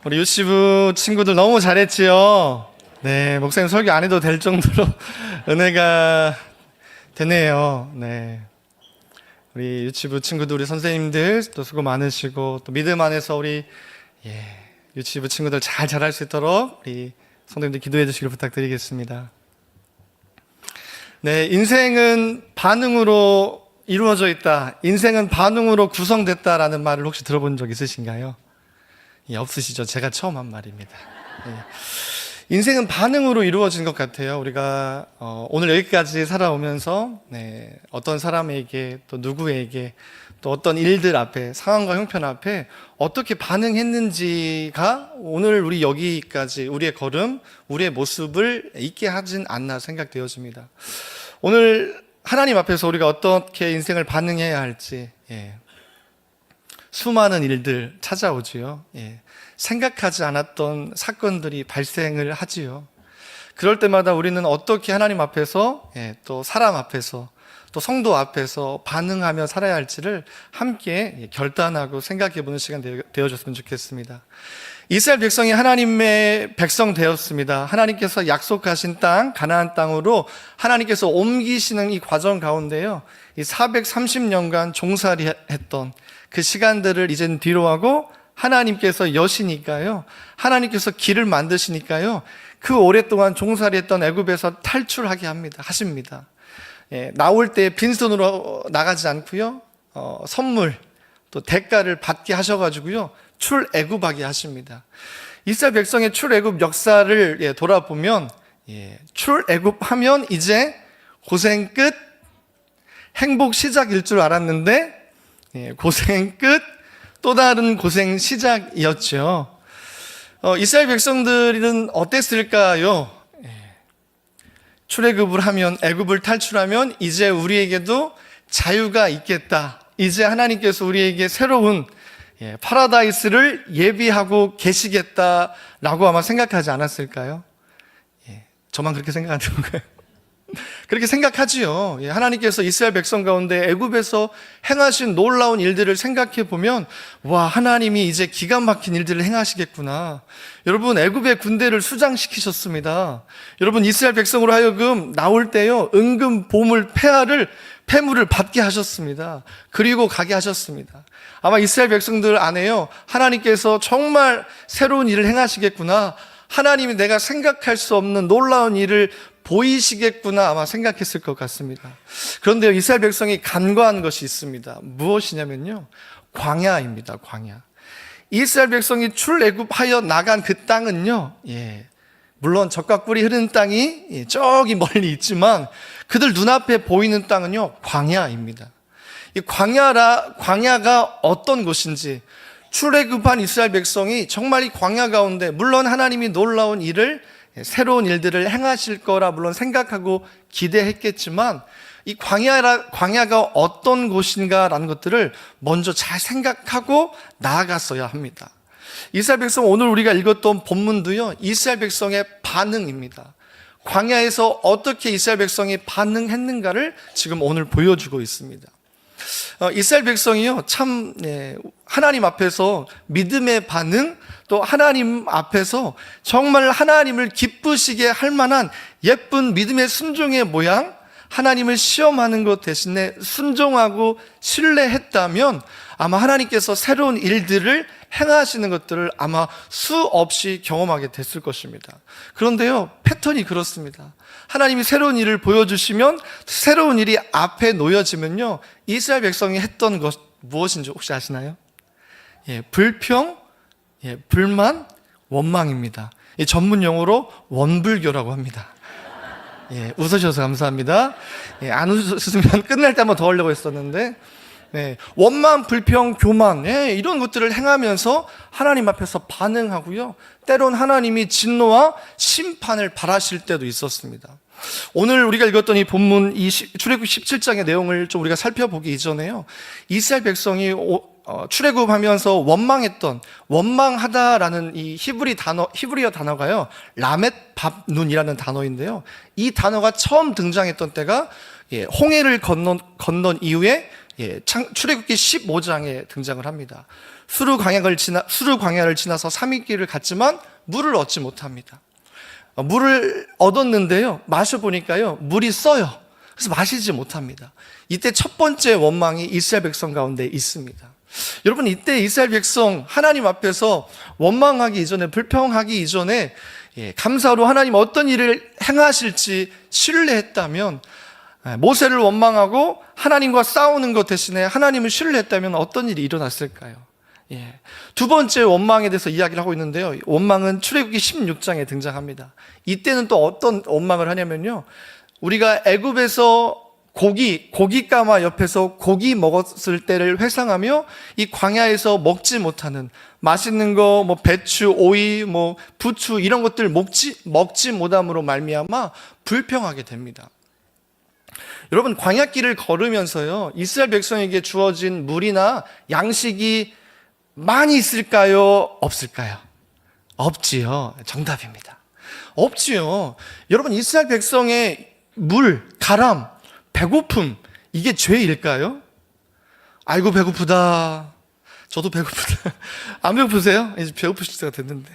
우리 유치부 친구들 너무 잘했지요? 네, 목사님 설교 안 해도 될 정도로 은혜가 되네요. 네. 우리 유치부 친구들, 우리 선생님들 또 수고 많으시고, 또 믿음 안에서 우리 유치부 친구들 잘 자랄 수 있도록 우리 성도님들 기도해 주시길 부탁드리겠습니다. 네, 인생은 반응으로 이루어져 있다. 인생은 반응으로 구성됐다라는 말을 혹시 들어본 적 있으신가요? 없으시죠? 제가 처음 한 말입니다. 인생은 반응으로 이루어진 것 같아요. 우리가 오늘 여기까지 살아오면서 어떤 사람에게 또 누구에게 또 어떤 일들 앞에 상황과 형편 앞에 어떻게 반응했는지가 오늘 우리 여기까지 우리의 걸음, 우리의 모습을 있게 하진 않나 생각되어집니다. 오늘 하나님 앞에서 우리가 어떻게 인생을 반응해야 할지 수많은 일들 찾아오지요. 생각하지 않았던 사건들이 발생을 하지요. 그럴 때마다 우리는 어떻게 하나님 앞에서 또 사람 앞에서 또 성도 앞에서 반응하며 살아야 할지를 함께 결단하고 생각해보는 시간 되어줬으면 좋겠습니다. 이스라엘 백성이 하나님의 백성 되었습니다. 하나님께서 약속하신 땅, 가나안 땅으로 하나님께서 옮기시는 이 과정 가운데요, 이 430년간 종살이 했던 그 시간들을 이제는 뒤로 하고 하나님께서 여시니까요, 하나님께서 길을 만드시니까요, 그 오랫동안 종살이했던 애굽에서 탈출하게 하십니다. 나올 때 빈손으로 나가지 않고요, 선물 또 대가를 받게 하셔가지고요, 출애굽하게 하십니다. 이스라엘 백성의 출애굽 역사를 돌아보면 출애굽하면 이제 고생 끝, 행복 시작일 줄 알았는데 고생 끝, 또 다른 고생 시작이었죠. 이스라엘 백성들은 어땠을까요? 출애굽을 하면, 애굽을 탈출하면 이제 우리에게도 자유가 있겠다. 이제 하나님께서 우리에게 새로운 파라다이스를 예비하고 계시겠다라고 아마 생각하지 않았을까요? 저만 그렇게 생각하는 건가요? 그렇게 생각하지요. 하나님께서 이스라엘 백성 가운데 애굽에서 행하신 놀라운 일들을 생각해 보면, 와, 하나님이 이제 기가 막힌 일들을 행하시겠구나. 여러분, 애굽의 군대를 수장시키셨습니다. 여러분, 이스라엘 백성으로 하여금 나올 때요, 은금, 보물, 폐물을 받게 하셨습니다. 그리고 가게 하셨습니다. 아마 이스라엘 백성들 안에요, 하나님께서 정말 새로운 일을 행하시겠구나, 하나님이 내가 생각할 수 없는 놀라운 일을 보이시겠구나 아마 생각했을 것 같습니다. 그런데 이스라엘 백성이 간과한 것이 있습니다. 무엇이냐면요, 광야입니다. 광야. 이스라엘 백성이 출애굽하여 나간 그 땅은요, 물론 젖과 꿀이 흐르는 땅이 저기 멀리 있지만 그들 눈앞에 보이는 땅은요, 광야입니다. 이 광야가 어떤 곳인지, 출애굽한 이스라엘 백성이 정말 이 광야 가운데, 물론 하나님이 놀라운 일을, 새로운 일들을 행하실 거라 물론 생각하고 기대했겠지만, 이 광야가 어떤 곳인가라는 것들을 먼저 잘 생각하고 나아갔어야 합니다. 이스라엘 백성, 오늘 우리가 읽었던 본문도요, 이스라엘 백성의 반응입니다. 광야에서 어떻게 이스라엘 백성이 반응했는가를 지금 오늘 보여주고 있습니다. 이스라엘 백성이요, 참 하나님 앞에서 믿음의 반응, 또 하나님 앞에서 정말 하나님을 기쁘시게 할 만한 예쁜 믿음의 순종의 모양, 하나님을 시험하는 것 대신에 순종하고 신뢰했다면 아마 하나님께서 새로운 일들을 행하시는 것들을 아마 수없이 경험하게 됐을 것입니다. 그런데요, 패턴이 그렇습니다. 하나님이 새로운 일을 보여주시면, 새로운 일이 앞에 놓여지면요, 이스라엘 백성이 했던 것 무엇인지 혹시 아시나요? 불평, 불만, 원망입니다. 전문 용어로 원불교라고 합니다. 웃으셔서 감사합니다. 안 웃으시면 끝날 때 한번 더 하려고 했었는데, 원망, 불평, 교만, 이런 것들을 행하면서 하나님 앞에서 반응하고요, 때론 하나님이 진노와 심판을 바라실 때도 있었습니다. 오늘 우리가 읽었던 이 본문, 이 출애굽 17장의 내용을 좀 우리가 살펴보기 이전에요, 이스라엘 백성이 출애굽하면서 원망하다라는 이 히브리어 단어가요, 라멧 밥눈이라는 단어인데요, 이 단어가 처음 등장했던 때가 홍해를 건넌 이후에 출애굽기 15장에 등장을 합니다. 수르 광야를 지나서 3일길을 갔지만 물을 얻지 못합니다. 물을 얻었는데요, 마셔보니까요 물이 써요. 그래서 마시지 못합니다. 이때 첫 번째 원망이 이스라엘 백성 가운데 있습니다. 여러분, 이때 이스라엘 백성 하나님 앞에서 원망하기 이전에, 불평하기 이전에 감사로 하나님 어떤 일을 행하실지 신뢰했다면, 모세를 원망하고 하나님과 싸우는 것 대신에 하나님을 신뢰했다면 어떤 일이 일어났을까요? 두 번째 원망에 대해서 이야기를 하고 있는데요, 원망은 출애굽기 16장에 등장합니다. 이때는 또 어떤 원망을 하냐면요, 우리가 애굽에서 고깃가마 옆에서 고기 먹었을 때를 회상하며 이 광야에서 먹지 못하는 맛있는 거, 배추, 오이, 부추 이런 것들 먹지 못함으로 말미암아 불평하게 됩니다. 여러분, 광야길을 걸으면서요, 이스라엘 백성에게 주어진 물이나 양식이 많이 있을까요? 없을까요? 없지요. 정답입니다. 없지요. 여러분, 이스라엘 백성의 물, 가람, 배고픔, 이게 죄일까요? 아이고 배고프다. 저도 배고프다. 안 배고프세요? 이제 배고프실 때가 됐는데.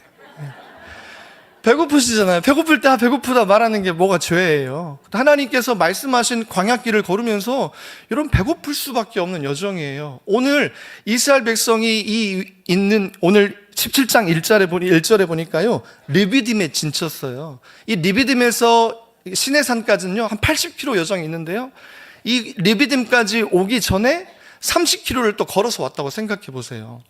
배고프시잖아요. 배고플 때 배고프다 말하는 게 뭐가 죄예요? 하나님께서 말씀하신 광야길을 걸으면서 여러분 배고플 수밖에 없는 여정이에요. 오늘 이스라엘 백성이 있는 오늘 17장 1절에 보니까요, 리비딤에 진쳤어요. 이 리비딤에서 시내산까지는요 한 80km 여정이 있는데요, 이 리비딤까지 오기 전에 30km를 또 걸어서 왔다고 생각해 보세요.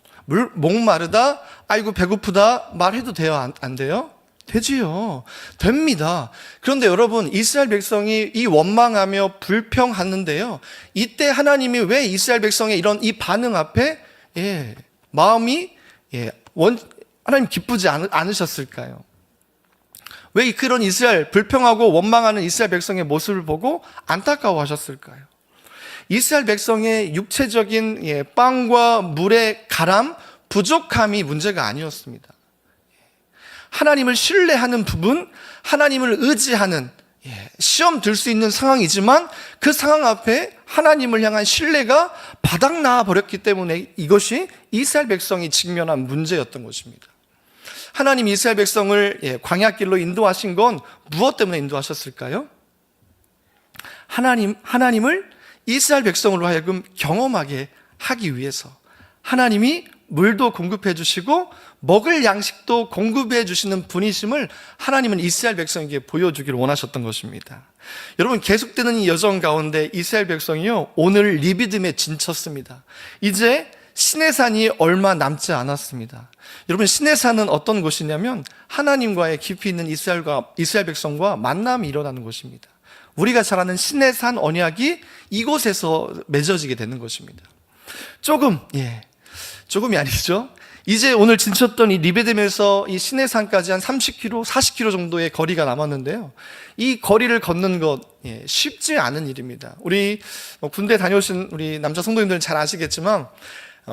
목마르다, 아이고 배고프다 말해도 돼요? 안 돼요? 되지요. 됩니다. 그런데 여러분, 이스라엘 백성이 이 원망하며 불평하는데요, 이때 하나님이 왜 이스라엘 백성의 이 반응 앞에 마음이 하나님 기쁘지 않으셨을까요? 왜 그런 불평하고 원망하는 이스라엘 백성의 모습을 보고 안타까워하셨을까요? 이스라엘 백성의 육체적인 빵과 물의 가람, 부족함이 문제가 아니었습니다. 하나님을 신뢰하는 부분, 하나님을 의지하는, 시험 들 수 있는 상황이지만 그 상황 앞에 하나님을 향한 신뢰가 바닥나 버렸기 때문에 이것이 이스라엘 백성이 직면한 문제였던 것입니다. 하나님 이스라엘 백성을 광야길로 인도하신 건 무엇 때문에 인도하셨을까요? 하나님을 이스라엘 백성으로 하여금 경험하게 하기 위해서, 하나님이 물도 공급해 주시고 먹을 양식도 공급해 주시는 분이심을 하나님은 이스라엘 백성에게 보여주기를 원하셨던 것입니다. 여러분, 계속되는 이 여정 가운데 이스라엘 백성이요, 오늘 리비딤에 진쳤습니다. 이제 시내산이 얼마 남지 않았습니다. 여러분, 시내산은 어떤 곳이냐면 하나님과의 깊이 있는 이스라엘 백성과 만남이 일어나는 곳입니다. 우리가 잘 아는 시내산 언약이 이곳에서 맺어지게 되는 것입니다. 조금이 아니죠. 이제 오늘 진쳤던 이 리비딤에서 이 시내산까지 한 30km, 40km 정도의 거리가 남았는데요, 이 거리를 걷는 것 쉽지 않은 일입니다. 우리 군대 다녀오신 우리 남자 성도님들은 잘 아시겠지만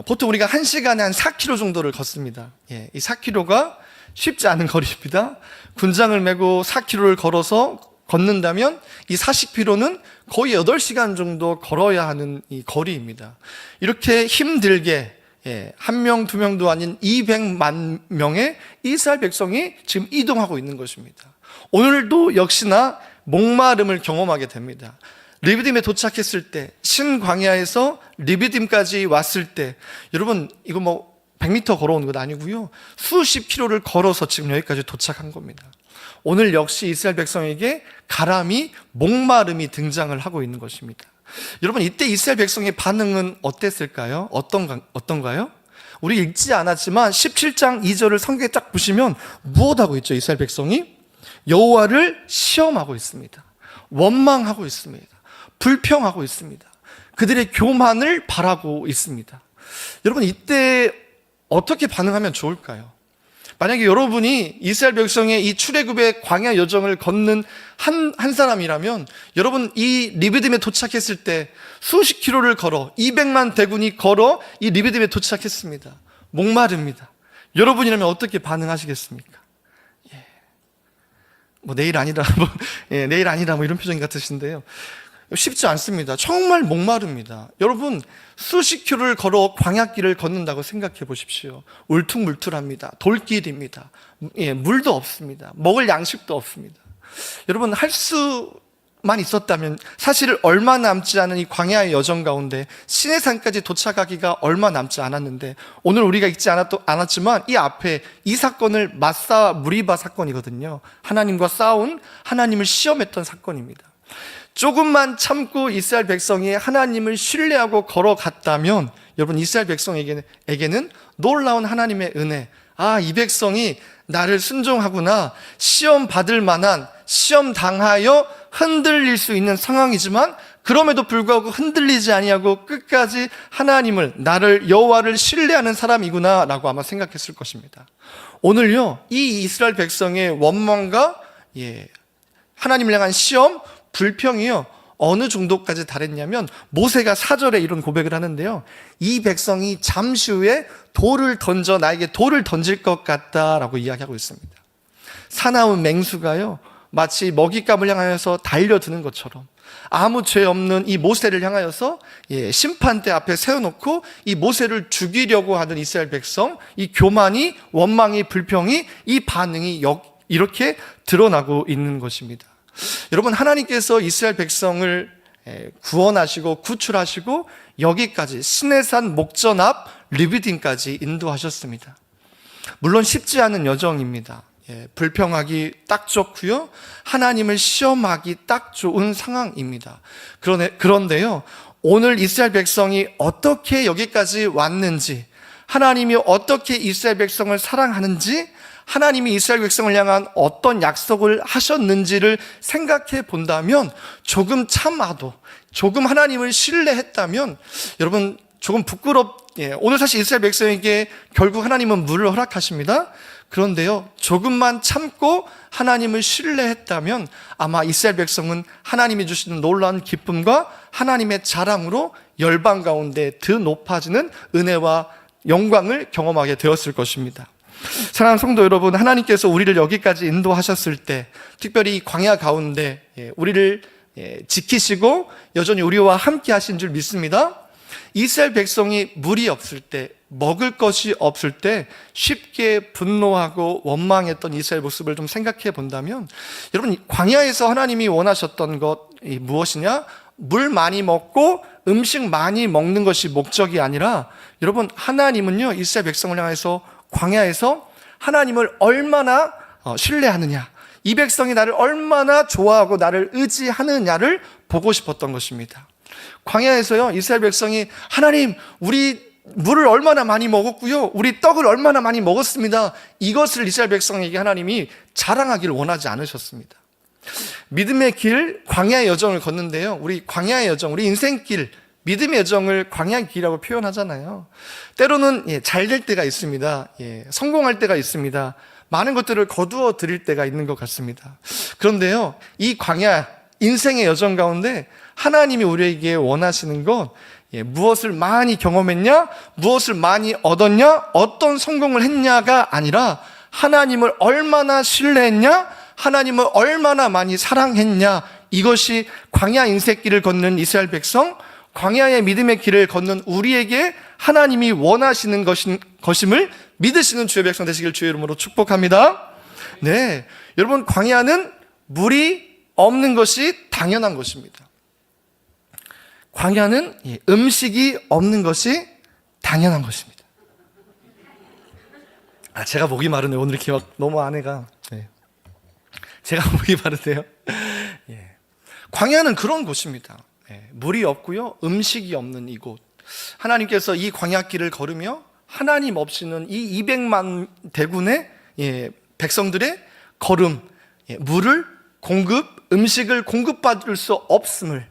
보통 우리가 1시간에 한 4km 정도를 걷습니다. 이 4km가 쉽지 않은 거리입니다. 군장을 메고 4km를 걸어서 걷는다면 이 40km는 거의 8시간 정도 걸어야 하는 이 거리입니다. 이렇게 힘들게 한 명, 두 명도 아닌 200만 명의 이스라엘 백성이 지금 이동하고 있는 것입니다. 오늘도 역시나 목마름을 경험하게 됩니다. 리비딤에 도착했을 때, 신광야에서 리비딤까지 왔을 때, 여러분 이거 100m 걸어오는 건 아니고요, 수십 킬로를 걸어서 지금 여기까지 도착한 겁니다. 오늘 역시 이스라엘 백성에게 가람이, 목마름이 등장을 하고 있는 것입니다. 여러분, 이때 이스라엘 백성의 반응은 어땠을까요? 어떤가요? 우리 읽지 않았지만 17장 2절을 성경에 딱 보시면 무엇하고 있죠? 이스라엘 백성이 여호와를 시험하고 있습니다. 원망하고 있습니다. 불평하고 있습니다. 그들의 교만을 바라고 있습니다. 여러분, 이때 어떻게 반응하면 좋을까요? 만약에 여러분이 이스라엘 백성의 이 출애굽의 광야 여정을 걷는 한 사람이라면, 여러분 이 리비딤에 도착했을 때 수십 킬로를 걸어 200만 대군이 걸어 이 리비딤에 도착했습니다. 목마릅니다. 여러분이라면 어떻게 반응하시겠습니까? 내일 아니다, 내일 아니다 이런 표정 같으신데요. 쉽지 않습니다. 정말 목마릅니다. 여러분, 수십 킬로를 걸어 광야길을 걷는다고 생각해 보십시오. 울퉁불퉁합니다. 돌길입니다. 물도 없습니다. 먹을 양식도 없습니다. 여러분, 할 수만 있었다면, 사실 얼마 남지 않은 이 광야의 여정 가운데 시내산까지 도착하기가 얼마 남지 않았는데, 오늘 우리가 읽지 않았지만 이 앞에 이 사건을 마사 무리바 사건이거든요. 하나님과 싸운, 하나님을 시험했던 사건입니다. 조금만 참고 이스라엘 백성이 하나님을 신뢰하고 걸어갔다면, 여러분, 이스라엘 백성에게는 놀라운 하나님의 은혜, 이 백성이 나를 순종하구나, 시험 받을 만한, 시험 당하여 흔들릴 수 있는 상황이지만 그럼에도 불구하고 흔들리지 아니하고 끝까지 하나님을, 나를, 여호와를 신뢰하는 사람이구나 라고 아마 생각했을 것입니다. 오늘요, 이 이스라엘 백성의 원망과 하나님을 향한 시험, 불평이요, 어느 정도까지 달했냐면, 모세가 4절에 이런 고백을 하는데요, 이 백성이 잠시 후에 나에게 돌을 던질 것 같다라고 이야기하고 있습니다. 사나운 맹수가요, 마치 먹잇감을 향하여서 달려드는 것처럼 아무 죄 없는 이 모세를 향하여서 심판대 앞에 세워놓고 이 모세를 죽이려고 하는 이스라엘 백성, 이 교만이, 원망이, 불평이, 이 반응이 이렇게 드러나고 있는 것입니다. 여러분, 하나님께서 이스라엘 백성을 구원하시고 구출하시고 여기까지 시내산 목전 앞 르비딤까지 인도하셨습니다. 물론 쉽지 않은 여정입니다. 불평하기 딱 좋고요, 하나님을 시험하기 딱 좋은 상황입니다. 그런데요, 오늘 이스라엘 백성이 어떻게 여기까지 왔는지, 하나님이 어떻게 이스라엘 백성을 사랑하는지, 하나님이 이스라엘 백성을 향한 어떤 약속을 하셨는지를 생각해 본다면, 조금 참아도, 조금 하나님을 신뢰했다면, 여러분, 조금 오늘 사실 이스라엘 백성에게 결국 하나님은 물을 허락하십니다. 그런데요, 조금만 참고 하나님을 신뢰했다면 아마 이스라엘 백성은 하나님이 주시는 놀라운 기쁨과 하나님의 자랑으로 열방 가운데 더 높아지는 은혜와 영광을 경험하게 되었을 것입니다. 사랑하는 성도 여러분, 하나님께서 우리를 여기까지 인도하셨을 때, 특별히 이 광야 가운데 우리를 지키시고 여전히 우리와 함께 하신 줄 믿습니다. 이스라엘 백성이 물이 없을 때, 먹을 것이 없을 때 쉽게 분노하고 원망했던 이스라엘 모습을 좀 생각해 본다면, 여러분, 광야에서 하나님이 원하셨던 것이 무엇이냐? 물 많이 먹고 음식 많이 먹는 것이 목적이 아니라, 여러분, 하나님은요, 이스라엘 백성을 향해서 광야에서 하나님을 얼마나 신뢰하느냐, 이 백성이 나를 얼마나 좋아하고 나를 의지하느냐를 보고 싶었던 것입니다. 광야에서요, 이스라엘 백성이 하나님, 우리 물을 얼마나 많이 먹었고요, 우리 떡을 얼마나 많이 먹었습니다, 이것을 이스라엘 백성에게 하나님이 자랑하기를 원하지 않으셨습니다. 믿음의 길, 광야의 여정을 걷는데요, 우리 광야의 여정, 우리 인생길, 믿음의 여정을 광야의 길이라고 표현하잖아요. 때로는 잘 될 때가 있습니다. 성공할 때가 있습니다. 많은 것들을 거두어 드릴 때가 있는 것 같습니다. 그런데요, 이 광야, 인생의 여정 가운데 하나님이 우리에게 원하시는 건 무엇을 많이 경험했냐, 무엇을 많이 얻었냐, 어떤 성공을 했냐가 아니라, 하나님을 얼마나 신뢰했냐, 하나님을 얼마나 많이 사랑했냐, 이것이 광야 인생길을 걷는 이스라엘 백성, 광야의 믿음의 길을 걷는 우리에게 하나님이 원하시는 것임을 믿으시는 주의 백성 되시길 주의 이름으로 축복합니다. 네, 여러분, 광야는 물이 없는 것이 당연한 것입니다. 광야는 음식이 없는 것이 당연한 것입니다. 제가 목이 마르네요. 오늘 이렇게 너무 아내가 제가 목이 마르네요. 광야는 그런 곳입니다. 물이 없고요, 음식이 없는 이곳, 하나님께서 이 광야길을 걸으며 하나님 없이는 이 200만 대군의 백성들의 걸음, 물을 음식을 공급받을 수 없음을,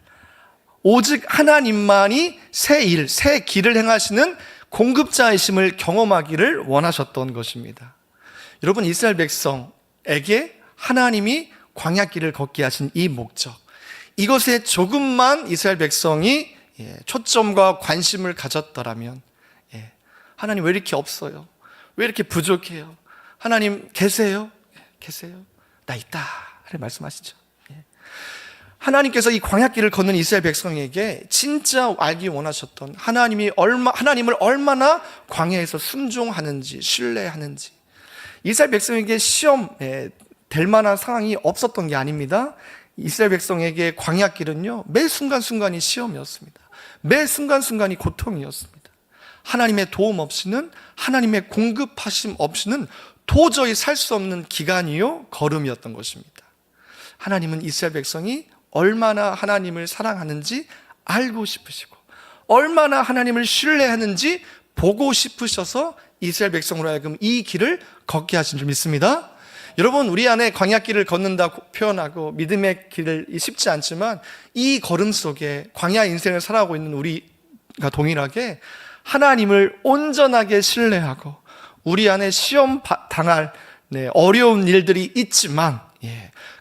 오직 하나님만이 새 길을 행하시는 공급자이심을 경험하기를 원하셨던 것입니다. 여러분, 이스라엘 백성에게 하나님이 광야길을 걷게 하신 이 목적, 이것에 조금만 이스라엘 백성이 초점과 관심을 가졌더라면, 하나님 왜 이렇게 없어요? 왜 이렇게 부족해요? 하나님 계세요? 계세요? 나 있다, 말씀하시죠. 하나님께서 이 광야길을 걷는 이스라엘 백성에게 진짜 알기 원하셨던 하나님을 얼마나 광야에서 순종하는지, 신뢰하는지. 이스라엘 백성에게 시험 될 만한 상황이 없었던 게 아닙니다. 이스라엘 백성에게 광야길은요, 매 순간순간이 시험이었습니다. 매 순간순간이 고통이었습니다. 하나님의 도움 없이는, 하나님의 공급하심 없이는 도저히 살 수 없는 기간이요, 걸음이었던 것입니다. 하나님은 이스라엘 백성이 얼마나 하나님을 사랑하는지 알고 싶으시고, 얼마나 하나님을 신뢰하는지 보고 싶으셔서 이스라엘 백성으로 하여금 이 길을 걷게 하신 줄 믿습니다. 여러분, 우리 안에 광야길을 걷는다고 표현하고 믿음의 길을 쉽지 않지만, 이 걸음 속에 광야 인생을 살아가고 있는 우리가 동일하게 하나님을 온전하게 신뢰하고, 우리 안에 시험 당할 어려운 일들이 있지만,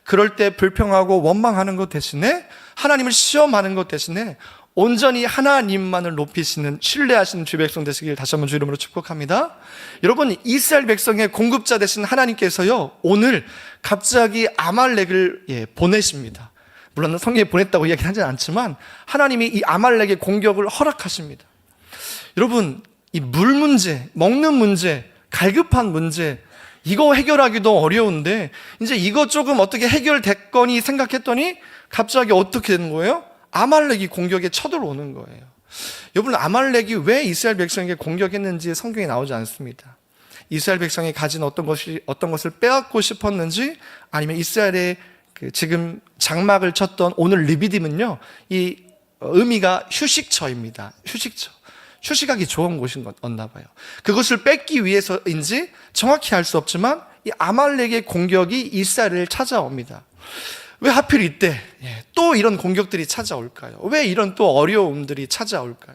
그럴 때 불평하고 원망하는 것 대신에, 하나님을 시험하는 것 대신에 온전히 하나님만을 높이시는, 신뢰하시는 주 백성 되시길 다시 한번 주 이름으로 축복합니다. 여러분, 이스라엘 백성의 공급자 되신 하나님께서요, 오늘 갑자기 아말렉을 보내십니다. 물론 성경에 보냈다고 이야기는 하지 않지만 하나님이 이 아말렉의 공격을 허락하십니다. 여러분, 이 물 문제, 먹는 문제, 갈급한 문제, 이거 해결하기도 어려운데 이제 이거 조금 어떻게 해결됐거니 생각했더니 갑자기 어떻게 되는 거예요? 아말렉이 공격에 쳐들어오는 거예요. 여러분, 아말렉이 왜 이스라엘 백성에게 공격했는지 성경에 나오지 않습니다. 이스라엘 백성이 가진 어떤 것을 빼앗고 싶었는지, 아니면 이스라엘의 지금 장막을 쳤던 오늘 르비딤은요, 이 의미가 휴식처입니다. 휴식하기 좋은 곳이었나 봐요. 그것을 뺏기 위해서인지 정확히 알 수 없지만 이 아말렉의 공격이 이스라엘을 찾아옵니다. 왜 하필 이때 또 이런 공격들이 찾아올까요? 왜 이런 또 어려움들이 찾아올까요?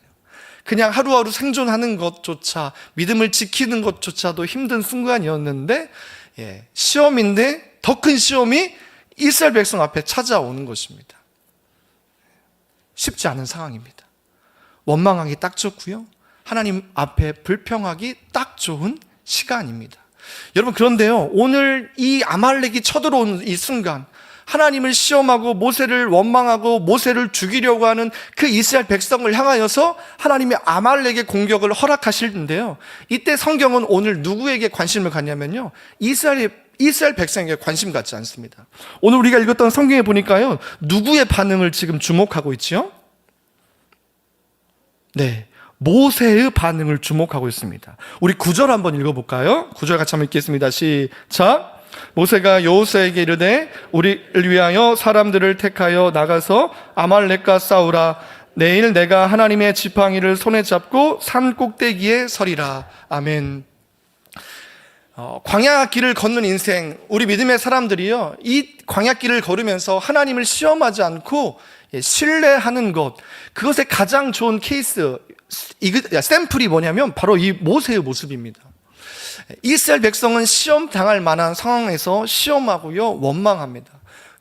그냥 하루하루 생존하는 것조차, 믿음을 지키는 것조차도 힘든 순간이었는데, 시험인데 더 큰 시험이 이스라엘 백성 앞에 찾아오는 것입니다. 쉽지 않은 상황입니다. 원망하기 딱 좋고요, 하나님 앞에 불평하기 딱 좋은 시간입니다. 여러분, 그런데요, 오늘 이 아말렉이 쳐들어오는 이 순간, 하나님을 시험하고 모세를 원망하고 모세를 죽이려고 하는 그 이스라엘 백성을 향하여서 하나님이 아말렉의 공격을 허락하시는데요, 이때 성경은 오늘 누구에게 관심을 갖냐면요, 이스라엘 백성에게 관심 갖지 않습니다. 오늘 우리가 읽었던 성경에 보니까요, 누구의 반응을 지금 주목하고 있지요? 모세의 반응을 주목하고 있습니다. 우리 9절 한번 읽어볼까요? 9절 같이 한번 읽겠습니다. 시작. 모세가 여호수아에게 이르되 우리를 위하여 사람들을 택하여 나가서 아말렉과 싸우라. 내일 내가 하나님의 지팡이를 손에 잡고 산 꼭대기에 서리라. 아멘. 광야길을 걷는 인생, 우리 믿음의 사람들이요, 이 광야길을 걸으면서 하나님을 시험하지 않고 신뢰하는 것, 그것의 가장 좋은 케이스, 샘플이 뭐냐면 바로 이 모세의 모습입니다. 이스라엘 백성은 시험 당할 만한 상황에서 시험하고요, 원망합니다.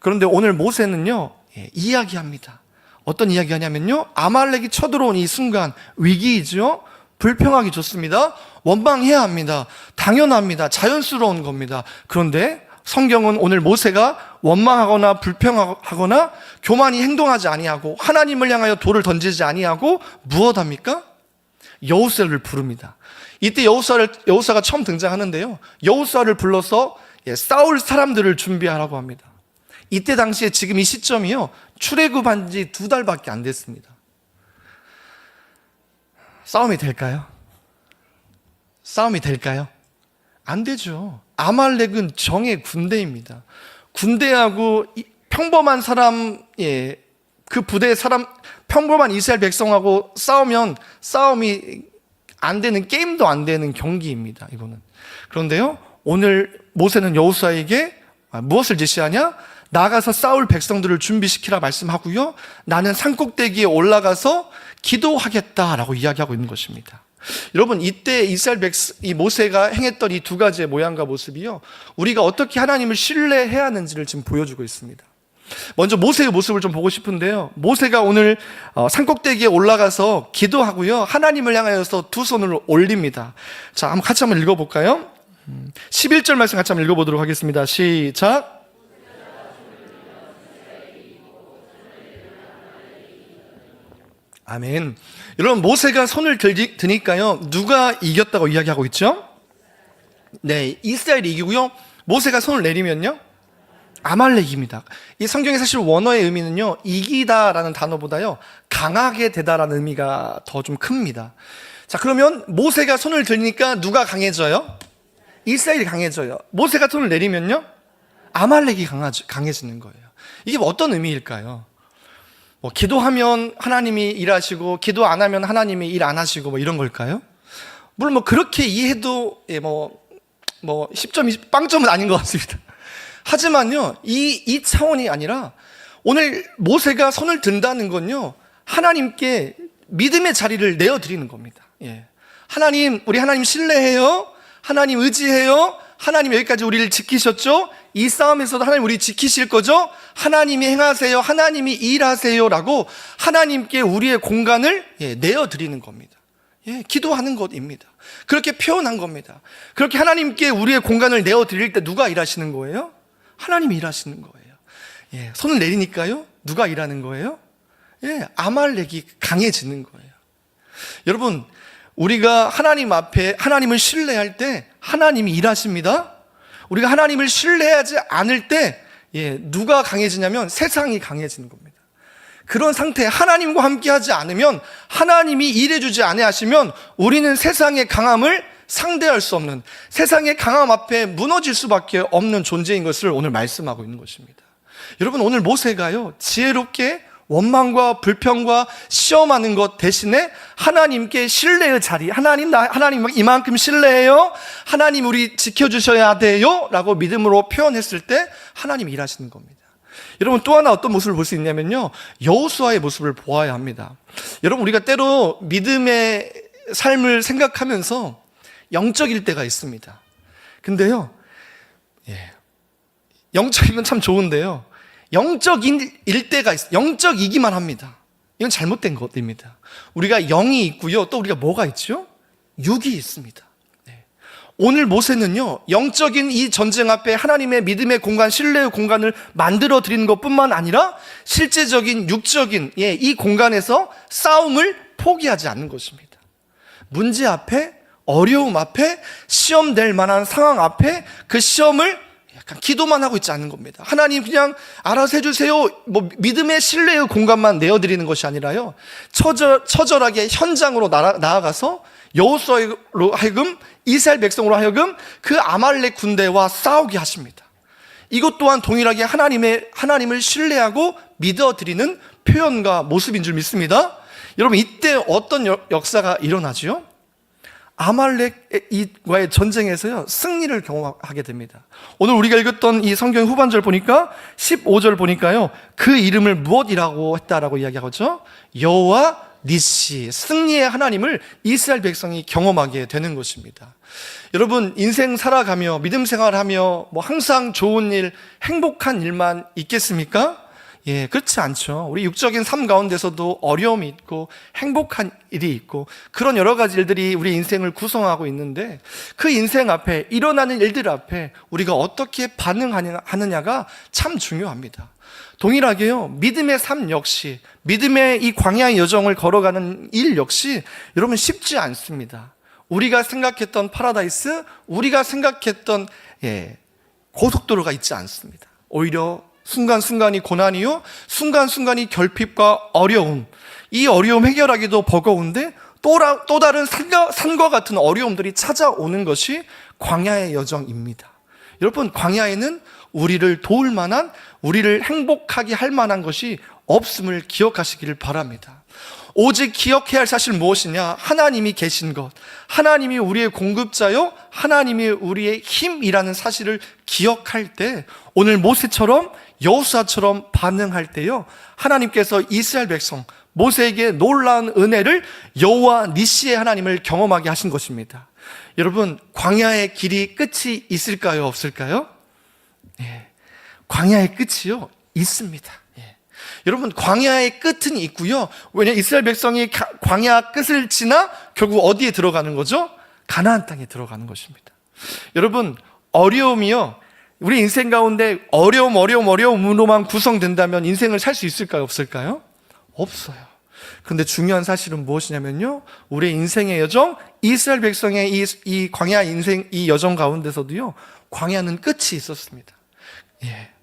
그런데 오늘 모세는요, 이야기합니다. 어떤 이야기 하냐면요, 아말렉이 쳐들어온 이 순간, 위기이죠. 불평하기 좋습니다. 원망해야 합니다. 당연합니다. 자연스러운 겁니다. 그런데 성경은 오늘 모세가 원망하거나 불평하거나 교만히 행동하지 아니하고 하나님을 향하여 돌을 던지지 아니하고 무엇합니까? 여호수아를 부릅니다. 이때 여호수아가 처음 등장하는데요, 여호수아를 불러서 싸울 사람들을 준비하라고 합니다. 이때 당시에 지금 이 시점이요, 출애굽한 지 2달밖에 안 됐습니다. 싸움이 될까요? 싸움이 될까요? 안 되죠. 아말렉은 정의 군대입니다. 군대하고 평범한 사람, 그 부대의 사람, 평범한 이스라엘 백성하고 싸우면 싸움이 안 되는, 게임도 안 되는 경기입니다, 이거는. 그런데요, 오늘 모세는 여호수아에게 무엇을 제시하냐? 나가서 싸울 백성들을 준비시키라 말씀하고요, 나는 산꼭대기에 올라가서 기도하겠다라고 이야기하고 있는 것입니다. 여러분, 이때 이 모세가 행했던 이 2가지의 모양과 모습이요, 우리가 어떻게 하나님을 신뢰해야 하는지를 지금 보여주고 있습니다. 먼저 모세의 모습을 좀 보고 싶은데요, 모세가 오늘 산꼭대기에 올라가서 기도하고요, 하나님을 향하여서 2 손을 올립니다. 자, 같이 한번 읽어볼까요? 11절 말씀 같이 한번 읽어보도록 하겠습니다. 시작. 아멘. 여러분, 모세가 손을 드니까요, 누가 이겼다고 이야기하고 있죠? 네, 이스라엘이 이기고요. 모세가 손을 내리면요, 아말렉입니다. 이 성경의 사실 원어의 의미는요, 이기다라는 단어보다요, 강하게 되다라는 의미가 더 좀 큽니다. 자, 그러면 모세가 손을 들니까 누가 강해져요? 이스라엘이 강해져요. 모세가 손을 내리면요, 아말렉이 강해지는 거예요. 이게 어떤 의미일까요? 기도하면 하나님이 일하시고 기도 안 하면 하나님이 일 안 하시고 이런 걸까요? 물론 그렇게 이해해도 10점, 빵점은 아닌 것 같습니다. 하지만요, 이 차원이 아니라 오늘 모세가 손을 든다는 건요, 하나님께 믿음의 자리를 내어드리는 겁니다. 예. 하나님, 우리 하나님 신뢰해요. 하나님 의지해요. 하나님 여기까지 우리를 지키셨죠? 이 싸움에서도 하나님 우리 지키실 거죠? 하나님이 행하세요. 하나님이 일하세요. 라고 하나님께 우리의 공간을 내어드리는 겁니다. 예, 기도하는 것입니다. 그렇게 표현한 겁니다. 그렇게 하나님께 우리의 공간을 내어드릴 때 누가 일하시는 거예요? 하나님이 일하시는 거예요. 예, 손을 내리니까요, 누가 일하는 거예요? 예, 아말렉이 강해지는 거예요. 여러분, 우리가 하나님 앞에 하나님을 신뢰할 때 하나님이 일하십니다. 우리가 하나님을 신뢰하지 않을 때 누가 강해지냐면 세상이 강해지는 겁니다. 그런 상태에 하나님과 함께하지 않으면, 하나님이 일해주지 아니하시면 우리는 세상의 강함을 상대할 수 없는, 세상의 강함 앞에 무너질 수밖에 없는 존재인 것을 오늘 말씀하고 있는 것입니다. 여러분, 오늘 모세가요, 지혜롭게 원망과 불평과 시험하는 것 대신에 하나님께 신뢰의 자리, 하나님 이만큼 신뢰해요, 하나님 우리 지켜주셔야 돼요 라고 믿음으로 표현했을 때 하나님이 일하시는 겁니다. 여러분, 또 하나 어떤 모습을 볼 수 있냐면요, 여호수아의 모습을 보아야 합니다. 여러분, 우리가 때로 믿음의 삶을 생각하면서 영적일 때가 있습니다. 근데요, 영적이면 참 좋은데요, 영적일 때가 있어요. 영적이기만 합니다. 이건 잘못된 것입니다. 우리가 영이 있고요, 또 우리가 뭐가 있죠? 육이 있습니다. 오늘 모세는요, 영적인 이 전쟁 앞에 하나님의 믿음의 공간, 신뢰의 공간을 만들어 드리는 것뿐만 아니라 실제적인 육적인 이 공간에서 싸움을 포기하지 않는 것입니다. 문제 앞에, 어려움 앞에, 시험 될 만한 상황 앞에 그 시험을 약간 기도만 하고 있지 않는 겁니다. 하나님 그냥 알아서 해주세요, 믿음의 신뢰의 공간만 내어드리는 것이 아니라요, 처절하게 현장으로 나아가서 여호수아로 하여금, 이스라엘 백성으로 하여금 그 아말렉 군대와 싸우게 하십니다. 이것 또한 동일하게 하나님을 신뢰하고 믿어드리는 표현과 모습인 줄 믿습니다. 여러분, 이때 어떤 역사가 일어나죠? 아말렉과의 전쟁에서요, 승리를 경험하게 됩니다. 오늘 우리가 읽었던 이 성경 후반절 보니까 15절 보니까요, 그 이름을 무엇이라고 했다라고 이야기하죠? 여호와 니시, 승리의 하나님을 이스라엘 백성이 경험하게 되는 것입니다. 여러분, 인생 살아가며 믿음 생활하며 항상 좋은 일, 행복한 일만 있겠습니까? 그렇지 않죠. 우리 육적인 삶 가운데서도 어려움이 있고 행복한 일이 있고 그런 여러 가지 일들이 우리 인생을 구성하고 있는데, 그 인생 앞에 일어나는 일들 앞에 우리가 어떻게 반응하느냐가 참 중요합니다. 동일하게요, 믿음의 삶 역시, 믿음의 이 광야의 여정을 걸어가는 일 역시 여러분 쉽지 않습니다. 우리가 생각했던 파라다이스, 우리가 생각했던 고속도로가 있지 않습니다. 오히려 순간순간이 고난이요, 순간순간이 결핍과 어려움, 이 어려움 해결하기도 버거운데 또 다른 산과 같은 어려움들이 찾아오는 것이 광야의 여정입니다. 여러분, 광야에는 우리를 도울 만한, 우리를 행복하게 할 만한 것이 없음을 기억하시기를 바랍니다. 오직 기억해야 할 사실 무엇이냐? 하나님이 계신 것, 하나님이 우리의 공급자요, 하나님이 우리의 힘이라는 사실을 기억할 때, 오늘 모세처럼 여호수아처럼 반응할 때요, 하나님께서 이스라엘 백성 모세에게 놀라운 은혜를, 여호와 니시의 하나님을 경험하게 하신 것입니다. 여러분, 광야의 길이 끝이 있을까요, 없을까요? 광야의 끝이요, 있습니다. 여러분, 광야의 끝은 있고요. 왜냐하면 이스라엘 백성이 광야 끝을 지나 결국 어디에 들어가는 거죠? 가나안 땅에 들어가는 것입니다. 여러분, 어려움이요, 우리 인생 가운데 어려움으로만 구성된다면 인생을 살 수 있을까요, 없을까요? 없어요. 그런데 중요한 사실은 무엇이냐면요, 우리의 인생의 여정, 이스라엘 백성의 이 광야 인생 이 여정 가운데서도요, 광야는 끝이 있었습니다.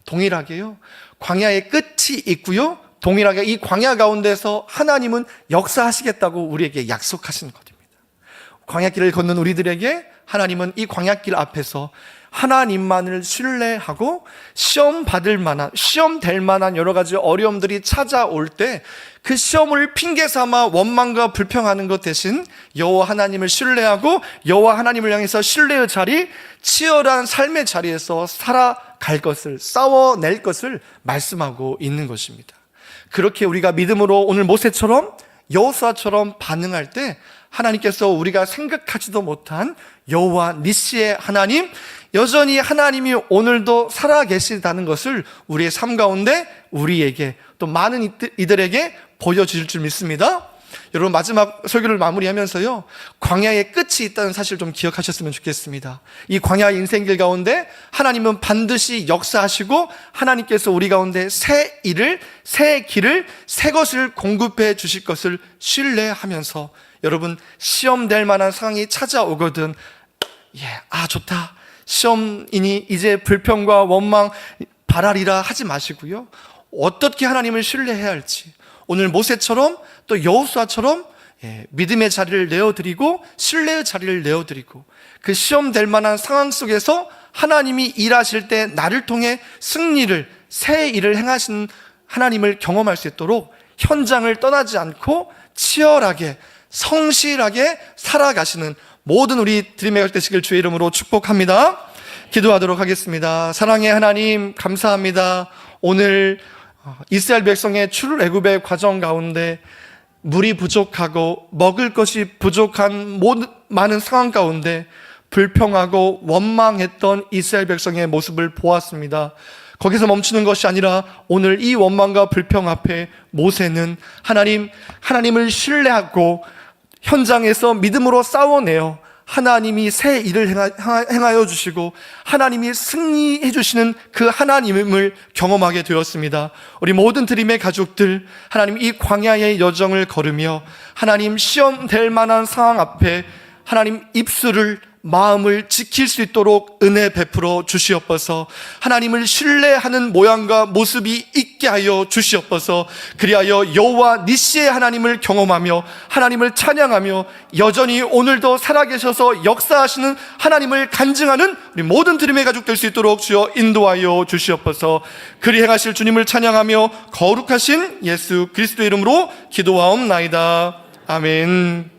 동일하게요, 광야의 끝이 있고요, 동일하게 이 광야 가운데서 하나님은 역사하시겠다고 우리에게 약속하신 것입니다. 광야길을 걷는 우리들에게 하나님은 이 광야길 앞에서 하나님만을 신뢰하고 시험 될 만한 여러 가지 어려움들이 찾아올 때 그 시험을 핑계 삼아 원망과 불평하는 것 대신 여호와 하나님을 신뢰하고 여호와 하나님을 향해서 신뢰의 자리, 치열한 삶의 자리에서 살아갈 것을, 싸워낼 것을 말씀하고 있는 것입니다. 그렇게 우리가 믿음으로 오늘 모세처럼 여호수아처럼 반응할 때 하나님께서 우리가 생각하지도 못한 여호와 니시의 하나님, 여전히 하나님이 오늘도 살아계시다는 것을 우리의 삶 가운데 우리에게 또 많은 이들에게 보여주실 줄 믿습니다. 여러분, 마지막 설교를 마무리하면서요, 광야의 끝이 있다는 사실 좀 기억하셨으면 좋겠습니다. 이 광야 인생길 가운데 하나님은 반드시 역사하시고 하나님께서 우리 가운데 새 일을, 새 길을, 새 것을 공급해 주실 것을 신뢰하면서 여러분, 시험될 만한 상황이 찾아오거든 좋다, 시험이니 이제 불평과 원망 바라리라 하지 마시고요, 어떻게 하나님을 신뢰해야 할지 오늘 모세처럼 또 여호수아처럼 믿음의 자리를 내어드리고 신뢰의 자리를 내어드리고 그 시험될 만한 상황 속에서 하나님이 일하실 때 나를 통해 승리를, 새 일을 행하신 하나님을 경험할 수 있도록 현장을 떠나지 않고 치열하게 성실하게 살아가시는 모든 우리 드림의 갈 되시길 주의 이름으로 축복합니다. 기도하도록 하겠습니다. 사랑의 하나님, 감사합니다. 오늘 이스라엘 백성의 출애굽의 과정 가운데 물이 부족하고 먹을 것이 부족한 많은 상황 가운데 불평하고 원망했던 이스라엘 백성의 모습을 보았습니다. 거기서 멈추는 것이 아니라 오늘 이 원망과 불평 앞에 모세는 하나님을 신뢰하고 현장에서 믿음으로 싸워내어 하나님이 새 일을 행하여 주시고 하나님이 승리해 주시는 그 하나님을 경험하게 되었습니다. 우리 모든 드림의 가족들, 하나님 이 광야의 여정을 걸으며 하나님 시험 될 만한 상황 앞에 하나님 입술을, 마음을 지킬 수 있도록 은혜 베풀어 주시옵소서. 하나님을 신뢰하는 모양과 모습이 있게 하여 주시옵소서. 그리하여 여호와 니시의 하나님을 경험하며 하나님을 찬양하며 여전히 오늘도 살아계셔서 역사하시는 하나님을 간증하는 우리 모든 드림의 가족 될 수 있도록 주여 인도하여 주시옵소서. 그리 행하실 주님을 찬양하며 거룩하신 예수 그리스도의 이름으로 기도하옵나이다. 아멘.